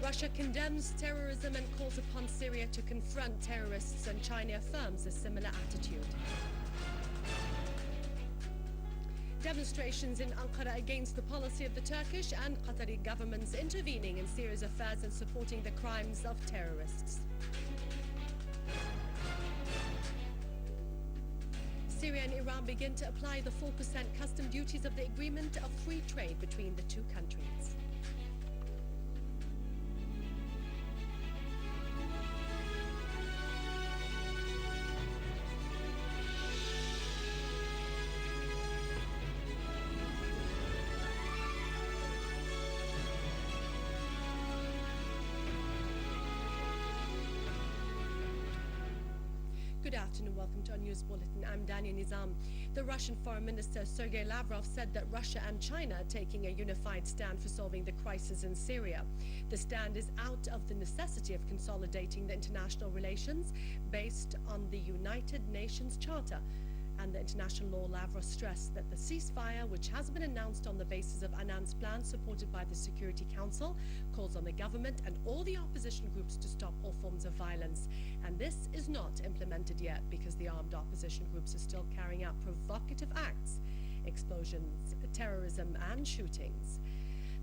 Russia condemns terrorism and calls upon Syria to confront terrorists, and China affirms a similar attitude. Demonstrations in Ankara against the policy of the Turkish and Qatari governments intervening in Syria's affairs and supporting the crimes of terrorists. Syria and Iran begin to apply the 4% custom duties of the agreement of free trade between the two countries. Good afternoon, welcome to our news bulletin. I'm Dania Nizam. The Russian Foreign Minister Sergei Lavrov said that Russia and China are taking a unified stand for solving the crisis in Syria. The stand is out of the necessity of consolidating the international relations based on the United Nations Charter and the international law. Lavrov stressed that the ceasefire, which has been announced on the basis of Annan's plan supported by the Security Council, calls on the government and all the opposition groups to stop all forms of violence. And this is not implemented yet because the armed opposition groups are still carrying out provocative acts, explosions, terrorism and shootings.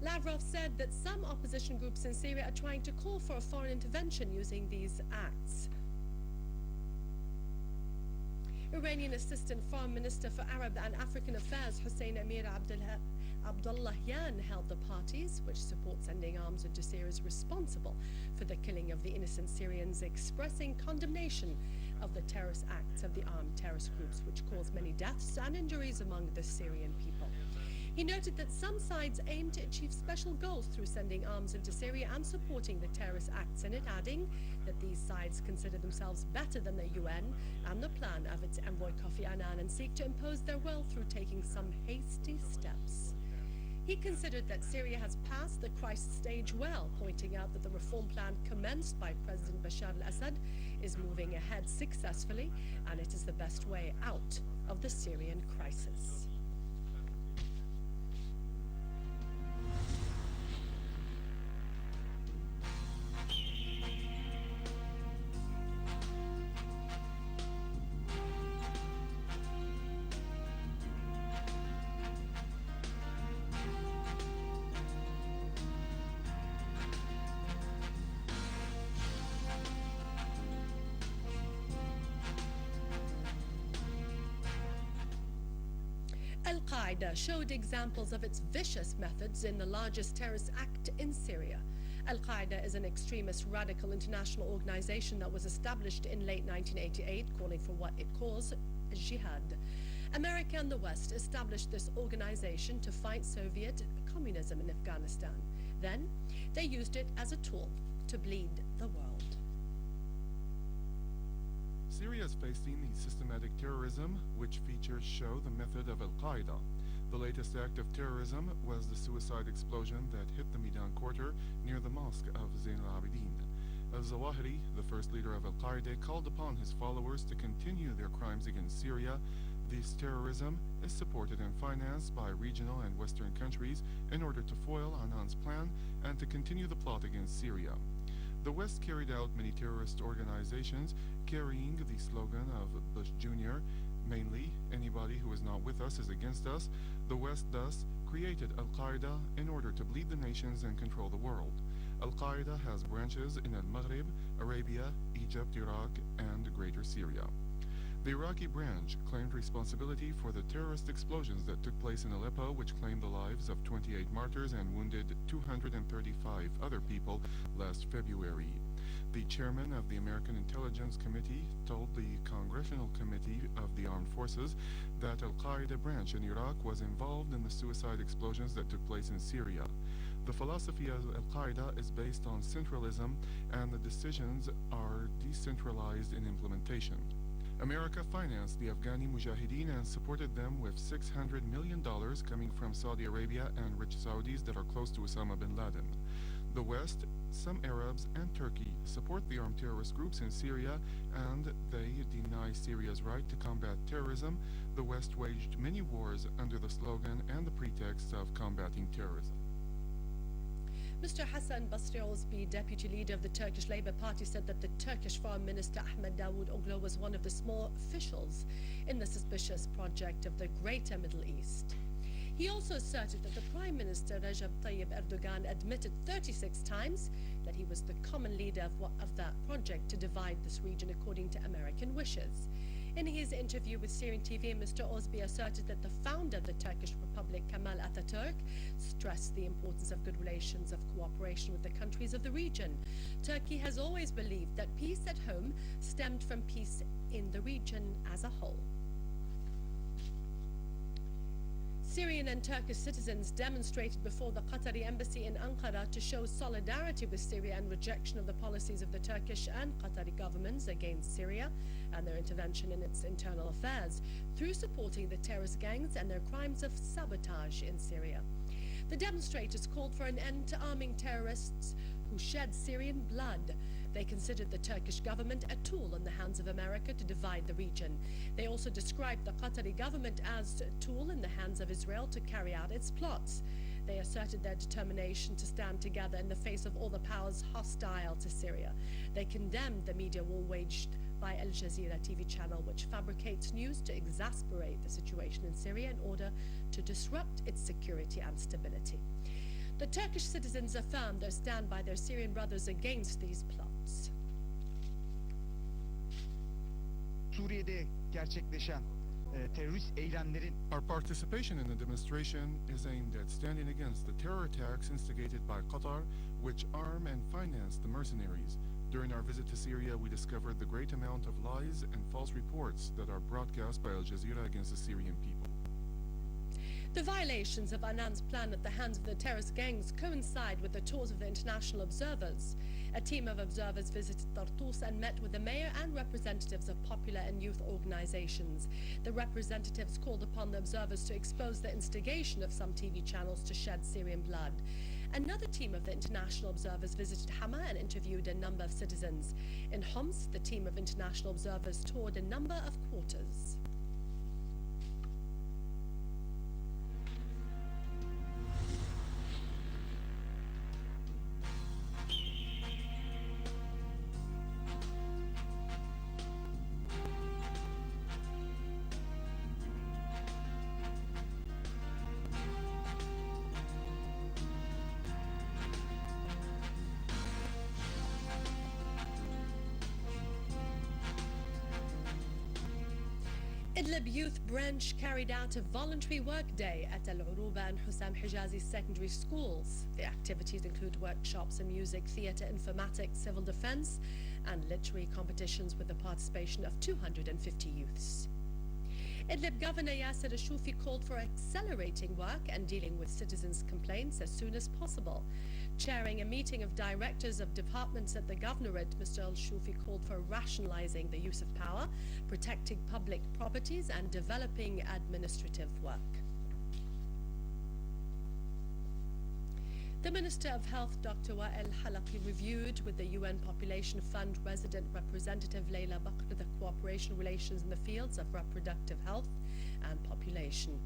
Lavrov said that some opposition groups in Syria are trying to call for a foreign intervention using these acts. Iranian Assistant Foreign Minister for Arab and African Affairs Hussein Amir Abdullahian held the parties, which support sending arms into Syria, as responsible for the killing of the innocent Syrians, expressing condemnation of the terrorist acts of the armed terrorist groups, which caused many deaths and injuries among the Syrian people. He noted that some sides aim to achieve special goals through sending arms into Syria and supporting the terrorist acts in it, adding that these sides consider themselves better than the UN and the plan of its envoy Kofi Annan and seek to impose their will through taking some hasty steps. He considered that Syria has passed the crisis stage well, pointing out that the reform plan commenced by President Bashar al-Assad is moving ahead successfully, and it is the best way out of the Syrian crisis. Al-Qaeda showed examples of its vicious methods in the largest terrorist act in Syria. Al-Qaeda is an extremist radical international organization that was established in late 1988, calling for what it calls jihad. America and the West established this organization to fight Soviet communism in Afghanistan. Then, they used it as a tool to bleed the world. Syria is facing the systematic terrorism, which features show the method of Al-Qaeda. The latest act of terrorism was the suicide explosion that hit the Midan quarter near the mosque of Zain al-Abidin. Al-Zawahiri, the first leader of Al-Qaeda, called upon his followers to continue their crimes against Syria. This terrorism is supported and financed by regional and Western countries in order to foil Annan's plan and to continue the plot against Syria. The West carried out many terrorist organizations carrying the slogan of Bush Jr., mainly, anybody who is not with us is against us. The West thus created Al-Qaeda in order to bleed the nations and control the world. Al-Qaeda has branches in Al-Maghrib, Arabia, Egypt, Iraq, and Greater Syria. The Iraqi branch claimed responsibility for the terrorist explosions that took place in Aleppo, which claimed the lives of 28 martyrs and wounded 235 other people last February. The chairman of the American Intelligence Committee told the Congressional Committee of the Armed Forces that Al-Qaeda branch in Iraq was involved in the suicide explosions that took place in Syria. The philosophy of Al-Qaeda is based on centralism, and the decisions are decentralized in implementation. America financed the Afghani Mujahideen and supported them with $600 million coming from Saudi Arabia and rich Saudis that are close to Osama bin Laden. The West, some Arabs, and Turkey support the armed terrorist groups in Syria, and they deny Syria's right to combat terrorism. The West waged many wars under the slogan and the pretext of combating terrorism. Mr. Hassan Basri Ozbi, deputy leader of the Turkish Labour Party, said that the Turkish Foreign Minister Ahmed Davutoglu was one of the small officials in the suspicious project of the Greater Middle East. He also asserted that the Prime Minister Recep Tayyip Erdogan admitted 36 times that he was the common leader of that project to divide this region according to American wishes. In his interview with Syrian TV, Mr. Ozbi asserted that the founder of the Turkish Republic, Kemal Atatürk, stressed the importance of good relations of cooperation with the countries of the region. Turkey has always believed that peace at home stemmed from peace in the region as a whole. Syrian and Turkish citizens demonstrated before the Qatari embassy in Ankara to show solidarity with Syria and rejection of the policies of the Turkish and Qatari governments against Syria and their intervention in its internal affairs through supporting the terrorist gangs and their crimes of sabotage in Syria. The demonstrators called for an end to arming terrorists who shed Syrian blood. They considered the Turkish government a tool in the hands of America to divide the region. They also described the Qatari government as a tool in the hands of Israel to carry out its plots. They asserted their determination to stand together in the face of all the powers hostile to Syria. They condemned the media war waged by Al Jazeera TV channel, which fabricates news to exasperate the situation in Syria in order to disrupt its security and stability. The Turkish citizens affirmed their stand by their Syrian brothers against these plots. Suriye'de gerçekleşen terörist eylemlerin Our participation in the demonstration is aimed at standing against the terror attacks instigated by Qatar, which arm and finance the mercenaries. During our visit to Syria, we discovered the great amount of lies and false reports that are broadcast by Al Jazeera against the Syrian people. The violations of Annan's plan at the hands of the terrorist gangs coincide with the tours of the international observers. A team of observers visited Tartus and met with the mayor and representatives of popular and youth organizations. The representatives called upon the observers to expose the instigation of some TV channels to shed Syrian blood. Another team of the international observers visited Hama and interviewed a number of citizens. In Homs, the team of international observers toured a number of quarters. Idleb Youth Branch carried out a voluntary work day at Al Uruba and Hussam Hijazi secondary schools. The activities include workshops in music, theatre, informatics, civil defence and literary competitions with the participation of 250 youths. Idlib Governor Yasser Al-Shoufi called for accelerating work and dealing with citizens' complaints as soon as possible. Chairing a meeting of directors of departments at the governorate, Mr. Al-Shoufi called for rationalizing the use of power, protecting public properties and developing administrative work. The Minister of Health, Dr. Wael Halaqi, reviewed with the UN Population Fund resident representative Leila Bakr the cooperation relations in the fields of reproductive health and population.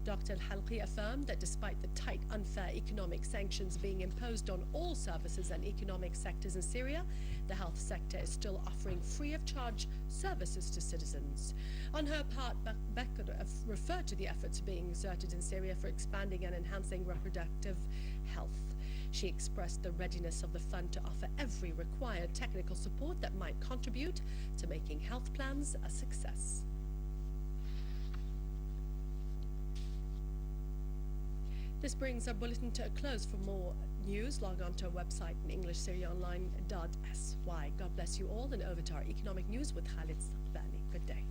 Dr. Halaqi affirmed that despite the tight, unfair economic sanctions being imposed on all services and economic sectors in Syria, the health sector is still offering free of charge services to citizens. On her part, Bakr referred to the efforts being exerted in Syria for expanding and enhancing reproductive health. She expressed the readiness of the fund to offer every required technical support that might contribute to making health plans a success. This brings our bulletin to a close. For more news, log on to our website in EnglishSyriaOnline.sy. God bless you all, and over to our economic news with Khalid Saqbani. Good day.